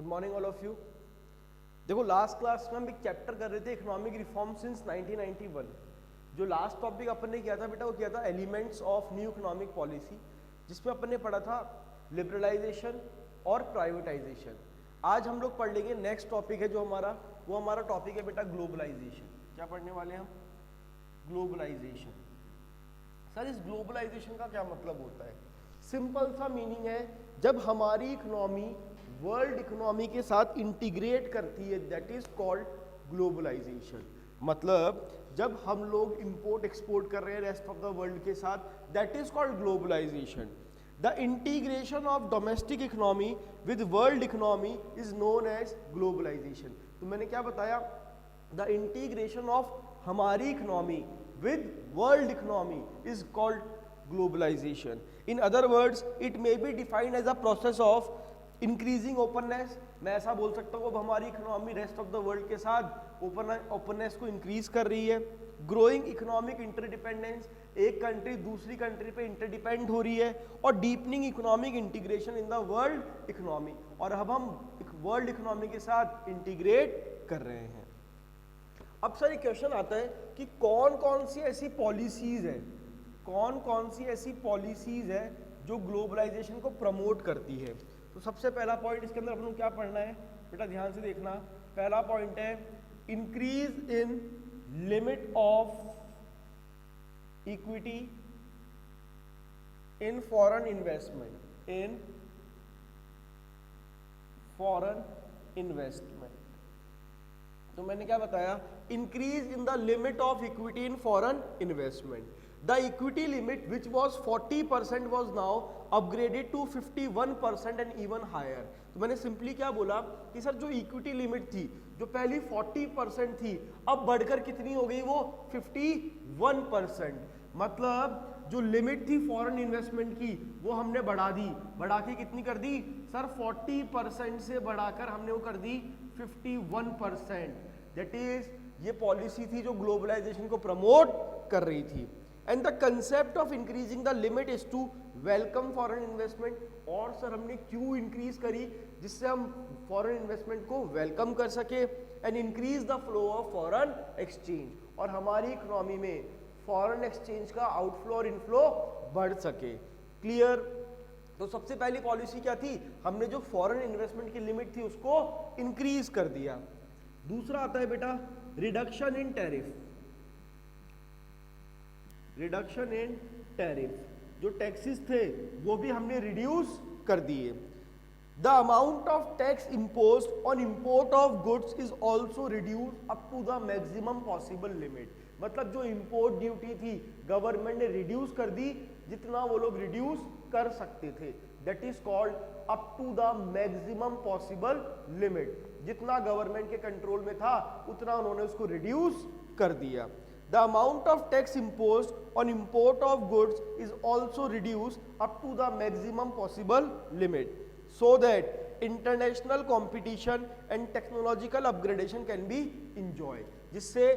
Good morning all of you. देखो last class में हम एक चैप्टर कर रहे थे इकोनॉमिक रिफॉर्म सिंस 1991। जो लास्ट टॉपिक अपन ने किया था बेटा वो किया था elements of new economic policy, जिसमें अपन ने पढ़ा था लिबरलाइजेशन और प्राइवेटाइजेशन। आज हम लोग पढ़ लेंगे नेक्स्ट टॉपिक है जो हमारा टॉपिक है बेटा ग्लोबलाइजेशन। क्या पढ़ने वाले हैं हम? ग्लोबलाइजेशन। सर इस ग्लोबलाइजेशन का क्या मतलब होता है? सिंपल सा मीनिंग है, जब हमारी इकोनॉमी वर्ल्ड इकोनॉमी के साथ इंटीग्रेट करती है, दैट इज कॉल्ड ग्लोबलाइजेशन। मतलब जब हम लोग इंपोर्ट एक्सपोर्ट कर रहे हैं रेस्ट ऑफ द वर्ल्ड के साथ, that is called globalisation. The integration of domestic economy with world economy is known as globalisation. तो मैंने क्या बताया? द इंटीग्रेशन ऑफ हमारी economy with world economy is called globalisation. In other words, it may be defined as a process of increasing openness। मैं ऐसा बोल सकता हूँ अब हमारी economy rest of the world के साथ ओपननेस को इंक्रीज कर रही है। ग्रोइंग इकोनॉमिक इंटरडिपेंडेंस, एक कंट्री दूसरी कंट्री पे इंटरडिपेंड हो रही है। और deepening economic integration in the world economy, और अब हम वर्ल्ड इकोनॉमी के साथ इंटीग्रेट कर रहे हैं। अब सर एक क्वेश्चन आता है कि कौन कौन सी ऐसी पॉलिसीज है, कौन कौन सी ऐसी पॉलिसीज है जो ग्लोबलाइजेशन को प्रमोट करती है। तो सबसे पहला पॉइंट इसके अंदर अपन को क्या पढ़ना है बेटा, ध्यान से देखना। पहला पॉइंट है increase in limit of equity in foreign investment, in foreign investment. तो मैंने क्या बताया? Increase in the limit of equity in foreign investment. The equity limit which was 40% was now upgraded to 51% and even higher। तो मैंने simply क्या बोला कि sir जो इक्विटी लिमिट थी जो पहली 40% थी, अब बढ़कर कितनी हो गई? वो 51%। मतलब जो लिमिट थी फॉरेन इन्वेस्टमेंट की वो हमने बढ़ा दी, बढ़ा के कितनी कर दी सर? 40% से बढ़ाकर हमने वो कर दी 51%। दैट इज ये पॉलिसी थी जो ग्लोबलाइजेशन को प्रमोट कर रही थी। And the concept of increasing the limit is to welcome foreign investment. और सर हमने क्यों इंक्रीज करी? जिससे हम फॉरेन इन्वेस्टमेंट को वेलकम कर सके। And increase the flow of foreign exchange, और हमारी इकोनॉमी में फॉरेन एक्सचेंज का आउटफ्लो और इनफ्लो बढ़ सके। क्लियर? तो सबसे पहली पॉलिसी क्या थी? हमने जो फॉरेन इन्वेस्टमेंट की लिमिट थी उसको इंक्रीज कर दिया। दूसरा आता है बेटा reduction in tariff. Reduction in tariff, जो टैक्सेस थे वो भी हमने रिड्यूस कर दिए। The amount of tax imposed on import of goods is also reduce up to the maximum possible limit. मतलब जो इंपोर्ट ड्यूटी थी गवर्नमेंट ने रिड्यूस कर दी जितना वो लोग रिड्यूस कर सकते थे। That is called up to the maximum possible limit. जितना गवर्नमेंट के कंट्रोल में था उतना उन्होंने उसको रिड्यूस कर दिया। The amount of tax imposed on import of goods is also reduced up to the maximum possible limit, so that international competition and technological upgradation can be enjoyed। जिससे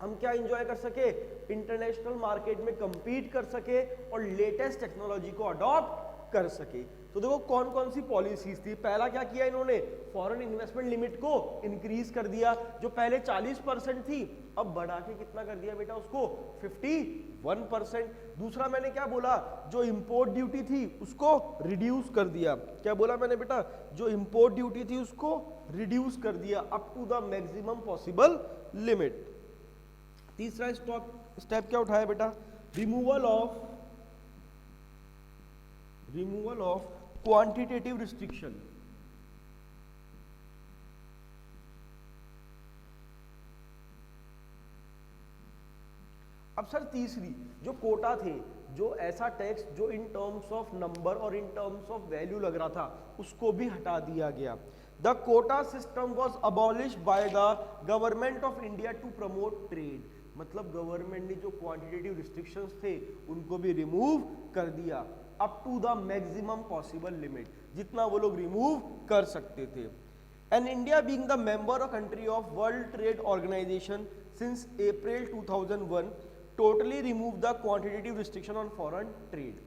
हम क्या इंजॉय कर सके? इंटरनेशनल मार्केट में compete कर सके और latest technology को अडॉप्ट कर सके। तो देखो कौन कौन सी पॉलिसीज थी। पहला क्या किया इन्होंने? फॉरेन इन्वेस्टमेंट लिमिट को इंक्रीज कर दिया। जो पहले 40% थी अब बढ़ा के कितना कर दिया बेटा उसको? 51%। दूसरा मैंने क्या बोला? जो इंपोर्ट ड्यूटी थी उसको रिड्यूस कर दिया। क्या बोला मैंने बेटा? जो इंपोर्ट ड्यूटी थी उसको रिड्यूस कर दिया up to the maximum possible limit. तीसरा स्टेप क्या उठाया बेटा? Removal of quantitative restriction. अब सर तीसरी जो कोटा थे, जो ऐसा टैक्स जो इन टर्म्स ऑफ नंबर और इन टर्म्स ऑफ वैल्यू लग रहा था उसको भी हटा दिया गया। The quota system was abolished by the government of India to promote trade. मतलब गवर्नमेंट ने जो क्वांटिटेटिव रिस्ट्रिक्शंस थे उनको भी रिमूव कर दिया up to the maximum possible limit, जितना वो लोग रिमूव कर सकते थे। And India being the member of country of World Trade Organization since April 2001 totally remove the quantitative restriction on foreign trade.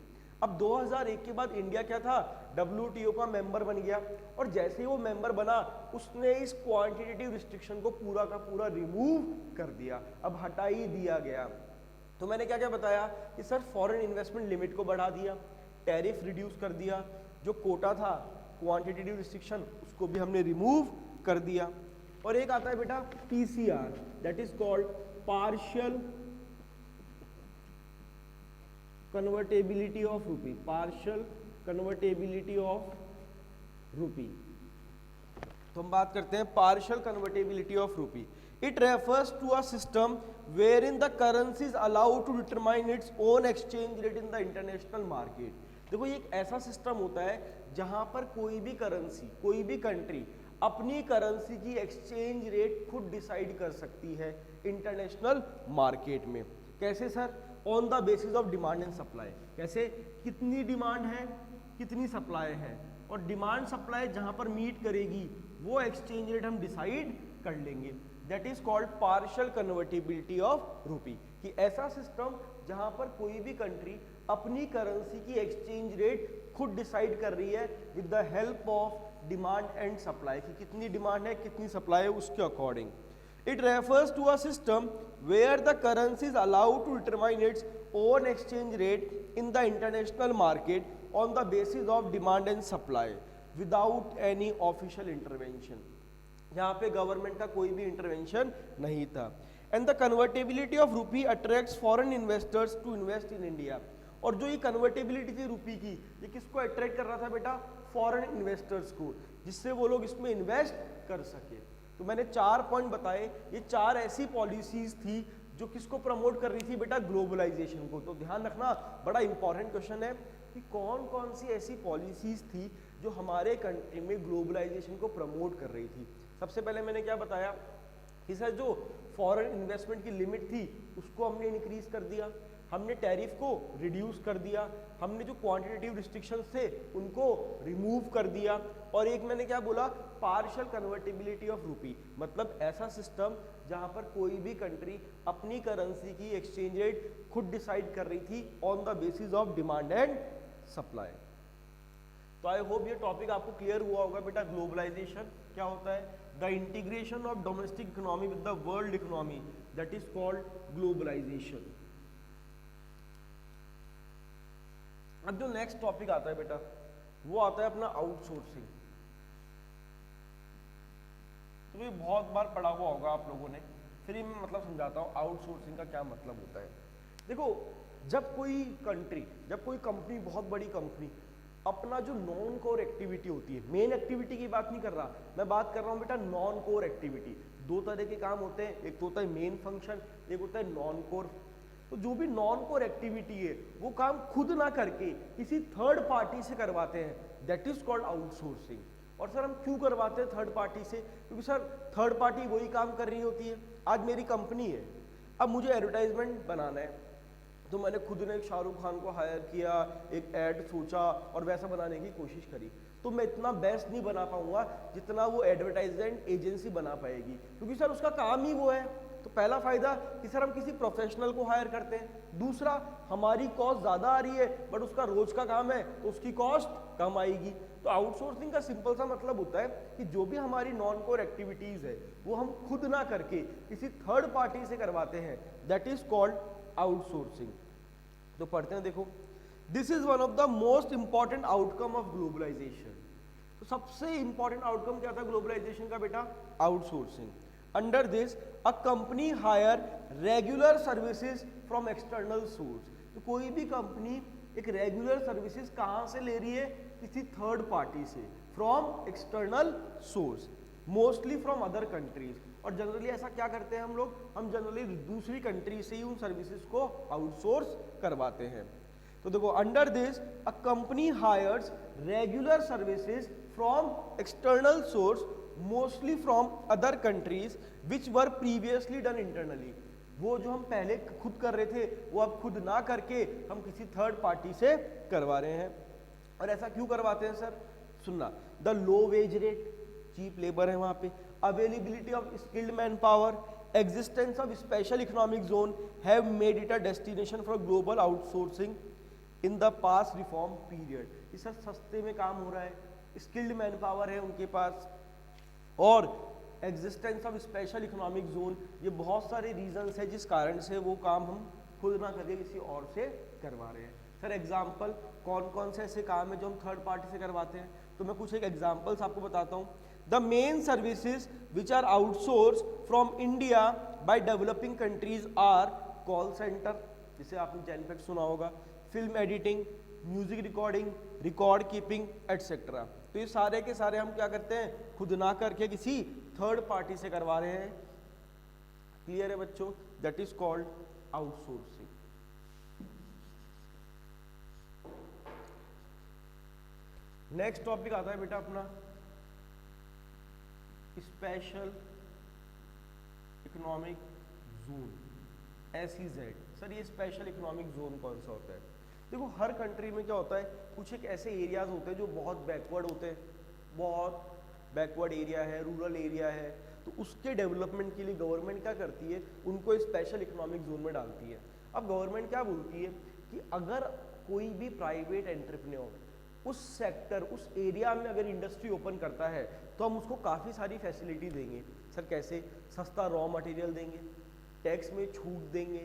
अब 2001 के बाद इंडिया क्या था? WTO का मेंबर बन गया, और जैसे ही वो मेंबर बना उसने इस क्वांटिटेटिव रिस्ट्रिक्शन को पूरा का पूरा रिमूव कर दिया, अब हटा ही दिया गया। तो मैंने क्या क्या बताया कि सर फॉरेन इन्वेस्टमेंट लिमिट को बढ़ा दिया, टैरिफ रिड्यूस कर दिया, जो कोटा था क्वांटिटेटिव रिस्ट्रिक्शन उसको भी हमने रिमूव कर दिया, और एक आता है बेटा PCR, that is called partial convertibility of rupee, partial convertibility of rupee. तो हम बात करते हैं partial convertibility of rupee. It refers to a system where in the currency is allowed to determine its own exchange rate in the international market. देखो ये एक ऐसा system होता है जहां पर कोई भी करेंसी, कोई भी कंट्री अपनी करेंसी की एक्सचेंज रेट खुद डिसाइड कर सकती है इंटरनेशनल मार्केट में। कैसे sir? On the basis of demand and supply. कैसे? कितनी डिमांड है, कितनी सप्लाई है, और डिमांड सप्लाई जहां पर मीट करेगी वो एक्सचेंज रेट हम डिसाइड कर लेंगे। That is called partial convertibility of रूपी। कि ऐसा सिस्टम जहां पर कोई भी कंट्री अपनी करेंसी की एक्सचेंज रेट खुद डिसाइड कर रही है with the help of demand and supply, कि कितनी डिमांड है कितनी सप्लाई है उसके according. It refers to a system where the currency is allowed to determine its own exchange rate in the international market on the basis of demand and supply without any official intervention. यहाँ पे government का कोई भी intervention नहीं था। And the convertibility of rupee attracts foreign investors to invest in India. और जो ये कन्वर्टेबिलिटी थी रूपी की, ये किसको अट्रैक्ट कर रहा था बेटा? फॉरेन इन्वेस्टर्स को, जिससे वो लोग इसमें इन्वेस्ट कर सके। तो मैंने 4 पॉइंट बताए, ये 4 ऐसी पॉलिसीज थी जो किसको प्रमोट कर रही थी बेटा? ग्लोबलाइजेशन को। तो ध्यान रखना, बड़ा इंपॉर्टेंट क्वेश्चन है कि कौन कौन सी ऐसी पॉलिसीज थी जो हमारे कंट्री में ग्लोबलाइजेशन को प्रमोट कर रही थी। सबसे पहले मैंने क्या बताया कि सर जो फॉरेन इन्वेस्टमेंट की लिमिट थी उसको हमने इंक्रीज कर दिया, हमने टैरिफ को रिड्यूस कर दिया, हमने जो क्वांटिटेटिव रिस्ट्रिक्शंस थे उनको रिमूव कर दिया, और एक मैंने क्या बोला? पार्शियल कन्वर्टिबिलिटी ऑफ रूपी। मतलब ऐसा सिस्टम जहां पर कोई भी कंट्री अपनी करेंसी की एक्सचेंज रेट खुद डिसाइड कर रही थी on the basis of demand and supply. तो आई होप ये टॉपिक आपको क्लियर हुआ होगा बेटा। ग्लोबलाइजेशन क्या होता है? The integration of domestic economy with the world economy, that is called globalisation. अब जो नेक्स्ट टॉपिक आता है बेटा वो आता है अपना आउटसोर्सिंग। तो ये बहुत बार पढ़ा हुआ होगा आप लोगों ने, फिर ही मैं मतलब समझाता हूँ आउटसोर्सिंग का क्या मतलब होता है। देखो जब कोई कंट्री, जब कोई कंपनी, बहुत बड़ी कंपनी अपना जो नॉन कोर एक्टिविटी होती है, मेन एक्टिविटी की बात नहीं कर रहा मैं, बात कर रहा हूँ बेटा नॉन कोर एक्टिविटी। 2 तरह के काम होते हैं, एक तो होता है मेन फंक्शन, एक होता है नॉन कोर। तो जो भी नॉन कोर एक्टिविटी है वो काम खुद ना करके किसी थर्ड पार्टी से करवाते हैं, दैट इज कॉल्ड आउटसोर्सिंग। और सर हम क्यों करवाते हैं थर्ड पार्टी से? क्योंकि सर थर्ड पार्टी वही काम कर रही होती है। आज मेरी कंपनी है, अब मुझे एडवर्टाइजमेंट बनाना है, तो मैंने खुद ने एक शाहरुख खान को हायर किया, एक ऐड सोचा और वैसा बनाने की कोशिश करी, तो मैं इतना बेस्ट नहीं बना पाऊंगा जितना वो एडवर्टाइजमेंट एजेंसी बना पाएगी, क्योंकि सर उसका काम ही वो है। तो पहला फायदा कि सर हम किसी प्रोफेशनल को हायर करते हैं। दूसरा, हमारी कॉस्ट ज़्यादा आ रही है बट उसका रोज का काम है तो उसकी कॉस्ट कम आएगी। तो आउटसोर्सिंग का सिंपल सा मतलब होता है कि जो भी हमारी नॉन कोर एक्टिविटीज़ है वो हम खुद ना करके किसी थर्ड पार्टी से करवाते हैं, दैट इज कॉल्ड आउटसोर्सिंग। तो पढ़ते हैं, देखो this is one of the most important outcome of globalisation. तो सबसे इंपॉर्टेंट आउटकम क्या था ग्लोबलाइजेशन का बेटा? Outsourcing. Under this a company hire regular services from external source. तो कोई भी कंपनी एक रेगुलर सर्विसेज कहाँ से ले रही है? किसी थर्ड पार्टी से, from external source, mostly from other countries. और जनरली ऐसा क्या करते हैं हम लोग? हम जनरली दूसरी कंट्री से ही उन सर्विसेज को आउटसोर्स करवाते हैं। तो देखो under this a company hires regular services from external source mostly from other countries which were previously done internally. वो जो हम पहले खुद कर रहे थे वो अब खुद ना करके हम किसी थर्ड पार्टी से करवा रहे हैं। और ऐसा क्यों करवाते हैं सर? सुनना, the low wage rate, cheap labour है वहाँ पे, availability of skilled manpower, existence of special economic zone have made it a destination for global outsourcing, in the past reform period. ये सर सस्ते में काम हो रहा है, स्किल्ड मैन पावर है उनके पास, और existence of special economic zone, ये बहुत सारे रीजंस है जिस कारण से वो काम हम खुद ना करके किसी और से करवा रहे हैं। सर एग्जाम्पल कौन कौन से ऐसे काम है जो हम थर्ड पार्टी से करवाते हैं, तो मैं कुछ एक एग्जाम्पल्स आपको बताता हूँ। The main services which are outsource from India by developing countries are call centre, जिसे आपने जेनपेक्ट सुना होगा, film editing, music recording, record keeping etcetera. तो ये सारे के सारे हम क्या करते हैं, खुद ना करके किसी थर्ड पार्टी से करवा रहे हैं। क्लियर है बच्चों, that is called outsourcing. Next topic आता है बेटा अपना special economic zone, SEZ। Sir ये स्पेशल इकोनॉमिक जोन कौन सा होता है? देखो हर कंट्री में क्या होता है, कुछ एक ऐसे एरियाज होते हैं जो बहुत बैकवर्ड होते हैं, बहुत बैकवर्ड एरिया है, रूरल एरिया है, तो उसके डेवलपमेंट के लिए गवर्नमेंट क्या करती है, उनको स्पेशल इकोनॉमिक जोन में डालती है। अब गवर्नमेंट क्या बोलती है कि अगर कोई भी प्राइवेट एंटरप्रेन्योर उस सेक्टर, उस एरिया में अगर इंडस्ट्री ओपन करता है तो हम उसको काफ़ी सारी फैसिलिटी देंगे। सर कैसे? सस्ता रॉ मटेरियल देंगे, टैक्स में छूट देंगे,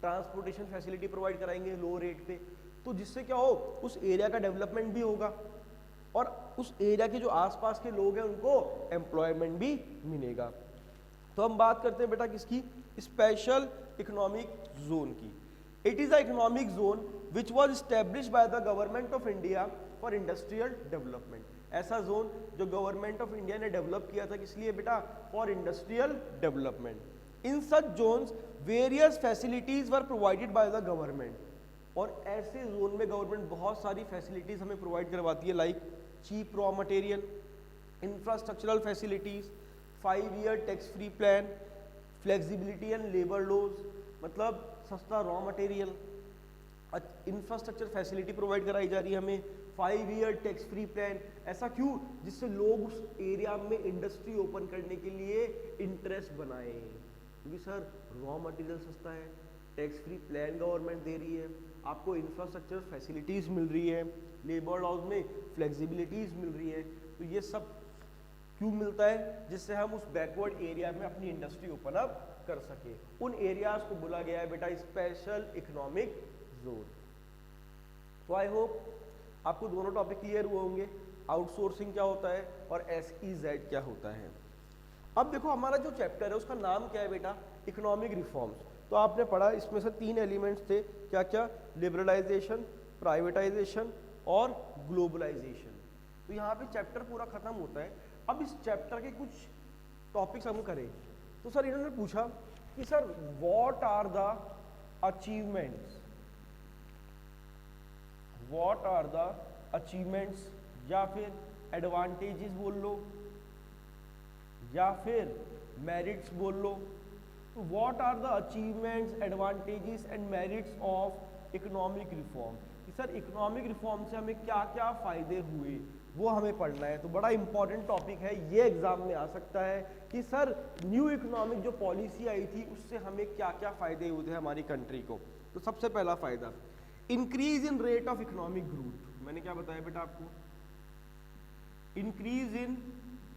ट्रांसपोर्टेशन फैसिलिटी प्रोवाइड कराएंगे लो रेट पे, तो जिससे क्या हो, उस एरिया का डेवलपमेंट भी होगा और उस एरिया के जो आसपास के लोग हैं उनको एम्प्लॉयमेंट भी मिलेगा। तो हम बात करते हैं बेटा किसकी, स्पेशल इकोनॉमिक जोन की। It is a economic zone which was established by the government of India for industrial development. ऐसा जोन जो गवर्नमेंट ऑफ इंडिया ने डेवलप किया था, किस लिए बेटा? For industrial development. In such zones various facilities were provided by the government. और ऐसे जोन में गवर्नमेंट बहुत सारी फैसिलिटीज हमें प्रोवाइड करवाती है, like cheap raw material, infrastructural facilities, 5 year tax free plan, flexibility and labour laws, मतलब सस्ता raw material, infrastructure facility provide कराई जा रही है हमें, 5 ईयर टैक्स फ्री प्लान। ऐसा क्यों? जिससे लोग उस एरिया में इंडस्ट्री ओपन करने के लिए इंटरेस्ट बनाए, क्योंकि सर रॉ मटेरियल सस्ता है, टैक्स फ्री प्लान गवर्नमेंट दे रही है, आपको इंफ्रास्ट्रक्चर फैसिलिटीज मिल रही है, लेबर लॉज में फ्लेक्सिबिलिटीज मिल रही है, तो ये सब क्यों मिलता है? जिससे हम उस बैकवर्ड एरिया में अपनी इंडस्ट्री ओपन अप कर सके। उन एरियाज को बोला गया है बेटा स्पेशल इकोनॉमिक जोन। तो आई होप आपको दोनों टॉपिक क्लियर हुए होंगे, आउटसोर्सिंग क्या होता है और SEZ क्या होता है। अब देखो हमारा जो चैप्टर है उसका नाम क्या है बेटा? Economic reforms. तो आपने पढ़ा इसमें से 3 एलिमेंट्स थे, क्या क्या? लिबरलाइजेशन, प्राइवेटाइजेशन और ग्लोबलाइजेशन। तो यहाँ पे चैप्टर पूरा खत्म होता है। अब इस चैप्टर के कुछ टॉपिक्स हम करें, तो सर इन्होंने पूछा कि sir what are the achievements, what are the achievements, या फिर एडवांटेजेस बोल लो, या फिर मेरिट्स बोल लो। तो what are the achievements, advantages and merits of economic reform, कि सर इकोनॉमिक रिफॉर्म से हमें क्या क्या फायदे हुए वो हमें पढ़ना है। तो बड़ा इंपॉर्टेंट टॉपिक है, ये एग्जाम में आ सकता है कि सर न्यू इकोनॉमिक जो पॉलिसी आई थी उससे हमें क्या क्या फायदे हुए थे हमारी कंट्री को। तो सबसे पहला फायदा, increase in rate of economic growth. मैंने क्या बताया बेटा आपको? Increase in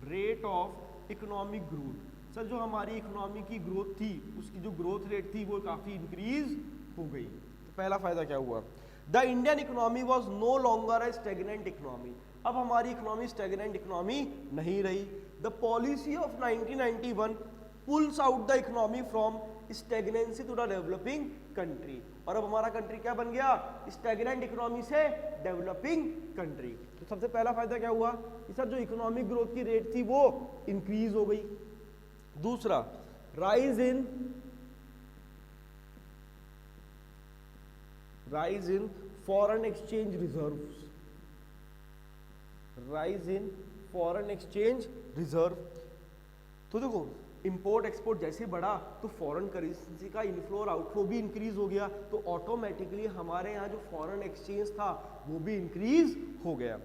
rate of economic growth. Sir जो हमारी इकोनॉमी की ग्रोथ थी, उसकी जो ग्रोथ रेट थी वो काफी इंक्रीज हो गई। तो पहला फायदा क्या हुआ? The Indian economy was no longer a stagnant economy. अब हमारी इकोनॉमी स्टेगनेंट इकोनॉमी नहीं रही। The policy of 1991 pulls out the economy from stagnancy to the developing country. और अब हमारा कंट्री क्या बन गया? स्टेगनेंट इकोनॉमी से डेवलपिंग कंट्री। तो सबसे पहला फायदा क्या हुआ कि सर जो इकोनॉमिक ग्रोथ की रेट थी वो इंक्रीज हो गई। दूसरा, rise in foreign exchange reserves, rise in foreign exchange reserve. तो देखो इंपोर्ट एक्सपोर्ट जैसे बढ़ा तो फॉरेन करेंसी का इनफ्लो और आउटफ्लो भी इंक्रीज हो गया, तो ऑटोमेटिकली हमारे यहाँ जो फॉरेन एक्सचेंज था वो भी इंक्रीज हो गया।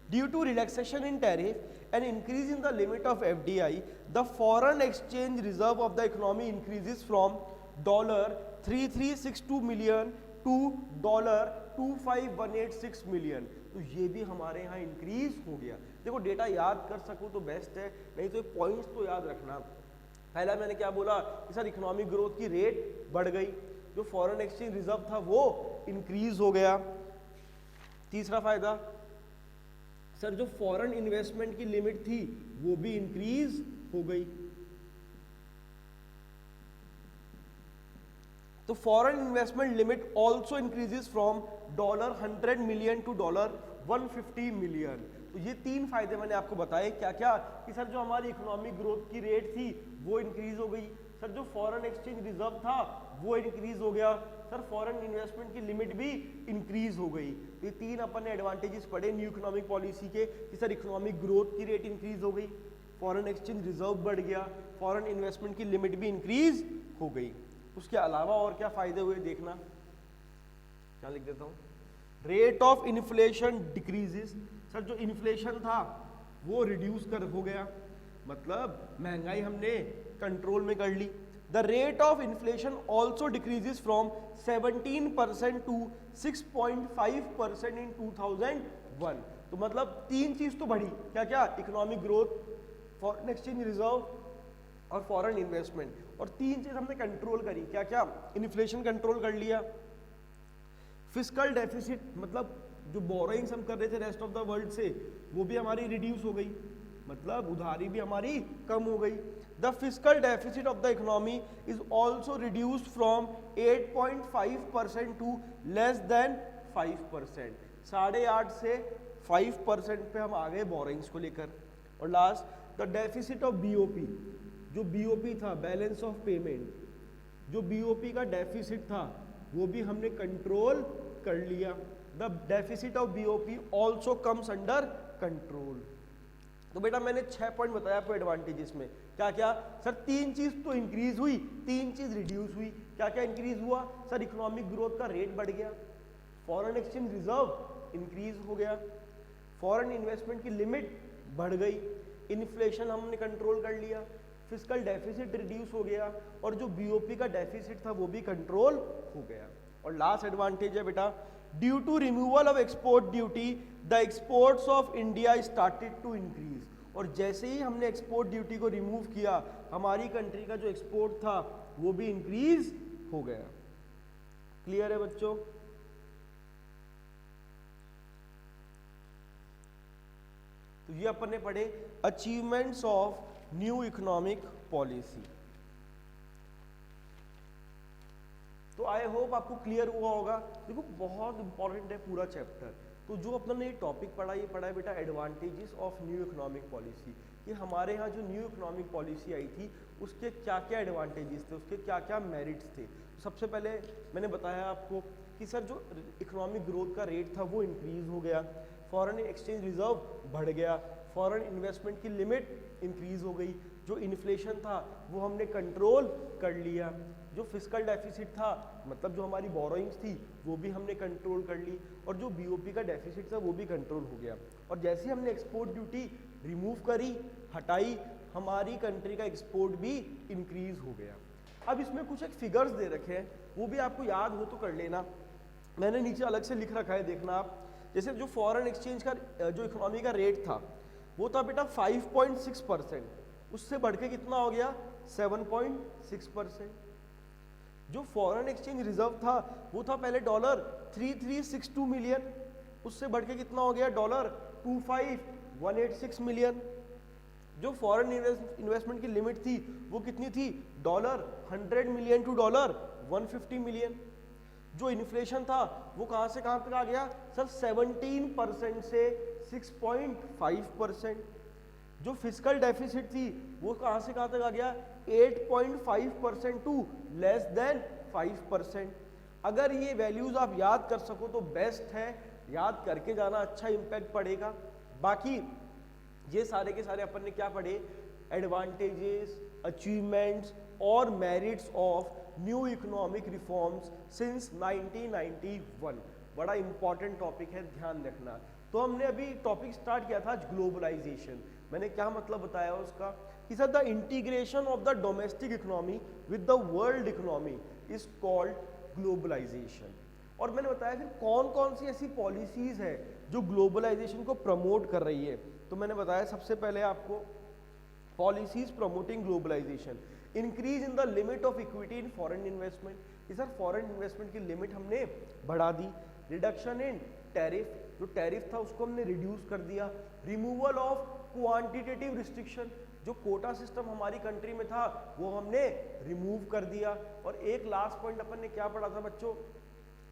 Due to relaxation in tariff and increase in the limit of FDI, the foreign exchange reserve of the economy increases from $3362 million to 25,186 million, तो ये भी हमारे यहाँ इंक्रीज हो गया। देखो डेटा याद कर सको तो बेस्ट है, नहीं तो पॉइंट्स तो याद रखना। पहला मैंने क्या बोला कि सर इकोनॉमिक ग्रोथ की रेट बढ़ गई, जो फॉरेन एक्सचेंज रिजर्व था वो इंक्रीज हो गया। तीसरा फायदा सर जो फॉरेन इन्वेस्टमेंट की लिमिट थी वो भी इंक्रीज हो गई। तो foreign investment limit also increases from $100 million to $150 million. तो ये तीन फायदे मैंने आपको बताए। क्या क्या कि सर जो हमारी इकोनॉमिक ग्रोथ की रेट थी वो इंक्रीज हो गई, सर जो फॉरेन एक्सचेंज रिजर्व था वो इंक्रीज हो गया, सर फॉरेन इन्वेस्टमेंट की लिमिट भी इंक्रीज हो गई। तो ये तीन अपन ने एडवांटेजेस पढ़े न्यू इकोनॉमिक पॉलिसी के कि सर इकोनॉमिक ग्रोथ की रेट इंक्रीज हो गई, फॉरेन एक्सचेंज रिजर्व बढ़ गया, फॉरेन इन्वेस्टमेंट की लिमिट भी इंक्रीज हो गई। उसके अलावा और क्या फायदे हुए देखना, क्या लिख देता हूँ, rate of inflation decreases, sir जो इन्फ्लेशन था वो रिड्यूस कर हो गया, मतलब महंगाई हमने कंट्रोल में कर ली। The rate of inflation also decreases from 17% to 6.5% in 2001। तो मतलब तीन चीज तो बढ़ी, क्या क्या, economic growth, foreign exchange reserve और फॉरेन इन्वेस्टमेंट, और तीन चीज हमने कंट्रोल करी, क्या क्या, इन्फ्लेशन कंट्रोल कर लिया, फिस्कल डेफिसिट मतलब जो बोरोइंग्स हम कर रहे थे रेस्ट ऑफ द वर्ल्ड से वो भी हमारी रिड्यूस हो गई, मतलब उधारी भी हमारी कम हो गई। The fiscal deficit of the economy is also reduced from 8.5% to less than 5%, 8.5 से 5% पे हम आ गए बोरोइंग्स को लेकर। और last the deficit of BOP, जो बीओपी था बैलेंस ऑफ पेमेंट, जो बीओपी का डेफिसिट था वो भी हमने कंट्रोल कर लिया। The deficit of BOP also comes under control. तो बेटा मैंने 6 पॉइंट बताया आपको एडवांटेजेस में, क्या क्या, सर तीन चीज तो इंक्रीज हुई, तीन चीज रिड्यूस हुई। क्या क्या इंक्रीज हुआ, सर इकोनॉमिक ग्रोथ का रेट बढ़ गया, फॉरेन एक्सचेंज रिजर्व इंक्रीज हो गया, फॉरेन इन्वेस्टमेंट की लिमिट बढ़ गई, इन्फ्लेशन हमने कंट्रोल कर लिया, फिस्कल डेफिसिट रिड्यूस हो गया, और जो बीओपी का डेफिसिट था वो भी कंट्रोल हो गया। और लास्ट एडवांटेज है बेटा, due to removal of export duty the exports of India started to increase. और जैसे ही हमने एक्सपोर्ट ड्यूटी को रिमूव किया हमारी कंट्री का जो एक्सपोर्ट था वो भी इंक्रीज हो गया। क्लियर है बच्चों? तो ये अपन ने पढ़े achievements of new economic policy. तो आई होप आपको क्लियर हुआ होगा। देखो बहुत इंपॉर्टेंट है पूरा चैप्टर। तो जो अपना ने ये टॉपिक पढ़ा, ये पढ़ा है बेटा advantages of new economic policy, कि हमारे यहाँ जो न्यू इकोनॉमिक पॉलिसी आई थी उसके क्या क्या एडवांटेजेस थे, उसके क्या क्या मेरिट्स थे। तो सबसे पहले मैंने बताया आपको कि सर जो इकोनॉमिक ग्रोथ का रेट था वो इंक्रीज हो गया, फॉरेन एक्सचेंज रिजर्व बढ़ गया, फॉरेन इन्वेस्टमेंट की लिमिट इंक्रीज हो गई, जो इन्फ्लेशन था वो हमने कंट्रोल कर लिया, जो फिस्कल डेफिसिट था मतलब जो हमारी बोरोइंग्स थी वो भी हमने कंट्रोल कर ली, और जो बीओपी का डेफिसिट था वो भी कंट्रोल हो गया। और जैसे हमने एक्सपोर्ट ड्यूटी रिमूव करी, हटाई, हमारी कंट्री का एक्सपोर्ट भी इंक्रीज हो गया। अब इसमें कुछ एक फिगर्स दे रखे हैं, वो भी आपको याद हो तो कर लेना, मैंने नीचे अलग से लिख रखा है, देखना आप। जैसे जो फॉरेन एक्सचेंज का जो इकोनॉमी का रेट था वो था बेटा 5.6%, उससे बढ़ के कितना हो गया 7.6%। जो फॉरेन एक्सचेंज रिजर्व था वो था पहले $3362 मिलियन, उससे बढ़ के कितना हो गया $25,186 मिलियन। जो फॉरेन इन्वेस्टमेंट की लिमिट थी वो कितनी थी $100 मिलियन टू $150 मिलियन। जो इन्फ्लेशन था वो कहां से कहां तक आ गया सर 17% से 6.5%। जो फिस्कल डेफिसिट थी वो कहां से कहां तक आ गया 8.5% टू लेस देन 5%। अगर ये वैल्यूज आप याद कर सको तो बेस्ट है, याद करके जाना, अच्छा इंपैक्ट पड़ेगा। बाकी ये सारे के सारे अपन ने क्या पढ़े, एडवांटेजेस, अचीवमेंट्स और merits of new economic reforms since 1991। बड़ा इंपॉर्टेंट टॉपिक है, ध्यान रखना। तो हमने अभी टॉपिक स्टार्ट किया था ग्लोबलाइजेशन। मैंने क्या मतलब बताया उसका कि sir the integration of the domestic economy with the world economy is called globalisation. और मैंने बताया फिर कौन कौन सी ऐसी पॉलिसीज है जो ग्लोबलाइजेशन को प्रमोट कर रही है। तो मैंने बताया सबसे पहले आपको policies promoting globalisation, increase in the limit of equity in foreign investment, ये सर फॉरेन इन्वेस्टमेंट की लिमिट हमने बढ़ा दी। रिडक्शन इन टैरिफ, जो टैरिफ था उसको हमने रिड्यूस कर दिया। रिमूवल ऑफ क्वांटिटेटिव रिस्ट्रिक्शन, जो कोटा सिस्टम हमारी कंट्री में था वो हमने रिमूव कर दिया। और एक लास्ट पॉइंट अपन ने क्या पढ़ा था बच्चों,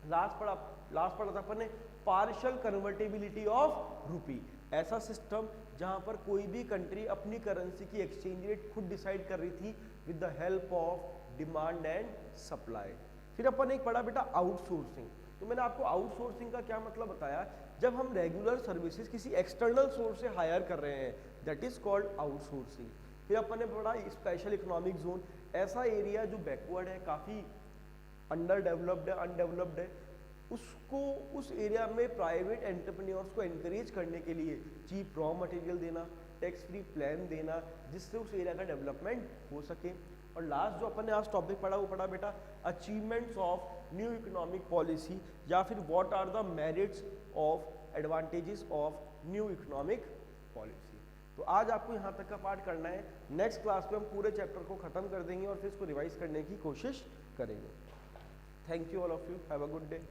लास्ट पढ़ा था अपन ने पार्शियल कन्वर्टेबिलिटी ऑफ रूपी, ऐसा सिस्टम जहां पर कोई भी कंट्री अपनी करेंसी की एक्सचेंज रेट खुद डिसाइड कर रही थी with the help of demand and supply. फिर अपन एक पढ़ा बेटा आउटसोर्सिंग। तो मैंने आपको आउटसोर्सिंग का क्या मतलब बताया, जब हम रेगुलर सर्विसेज किसी एक्सटर्नल सोर्स से हायर कर रहे हैं, दैट इज कॉल्ड आउटसोर्सिंग। फिर अपन ने पढ़ा स्पेशल इकोनॉमिक जोन, ऐसा एरिया जो बैकवर्ड है, काफ़ी अंडर डेवलप्ड है, अनडेवलप्ड है, उसको उस एरिया में प्राइवेट एंटरप्रेन्योर्स को एनकरेज करने के लिए चीप रॉ मटेरियल देना, टैक्स फ्री प्लान देना, जिससे उस एरिया का डेवलपमेंट हो सके। और लास्ट जो अपन ने आज टॉपिक पढ़ा वो पढ़ा बेटा achievements of new economic policy, या फिर what are the merits of advantages of new economic policy. तो आज आपको यहाँ तक का पार्ट करना है, नेक्स्ट क्लास में हम पूरे चैप्टर को खत्म कर देंगे और फिर इसको रिवाइज करने की कोशिश करेंगे। Thank you all of you, have a good day.